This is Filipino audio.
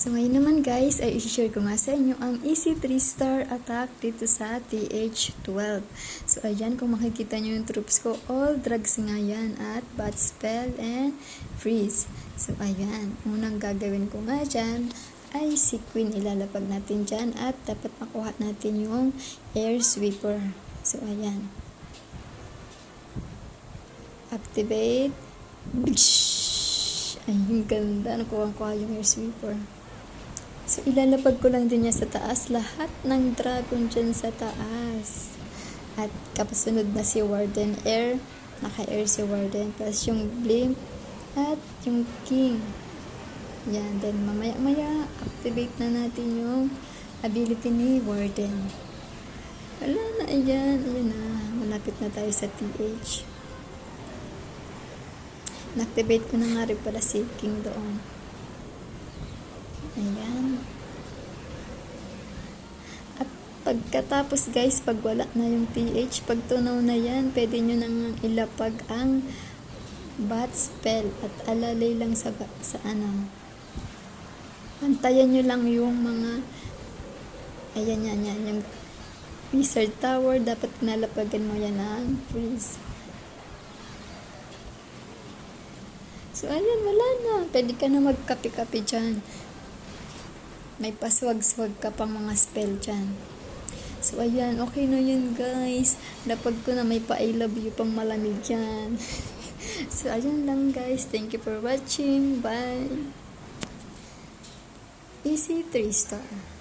So ngayon naman guys ay i-share ko nga sa inyo ang easy 3-star attack dito sa TH12. So ayan, kung makikita nyo yung troops ko, all drugs nga yan at bat spell and freeze. So ayan, unang gagawin ko nga dyan ay si Queen ilalapag natin dyan at dapat makuha natin yung air sweeper. So ayan, activate. Ay, yung ganda, nakuha yung air sweeper. So, ilalapag ko lang din niya sa taas. Lahat ng dragon dyan sa taas. At kapasunod na si Warden Air. Naka-air si Warden. Plus yung Blimp. At yung King. Yan. Then, mamaya-maya, activate na natin yung ability ni Warden. Wala na, ayan. Ayan na. Malapit na tayo sa TH. Na-activate ko na nga rin pala si King doon. Ayan. At pagkatapos guys, pag wala na yung TH, pag tunaw na yan, pwede nyo nang ilapag ang bat spell at alalay lang sa ano. Antayan nyo lang yung mga ayan yung wizard tower, dapat nalapagan mo yan ng freeze. So ayan, wala na. Pwede ka na magkapi-kapi dyan. May paswag-swag ka pang mga spell dyan. So, ayan. Okay na yun, guys. Napag ko na may pa-I love you pang malamig dyan. So, ayan lang, guys. Thank you for watching. Bye. Easy 3-star.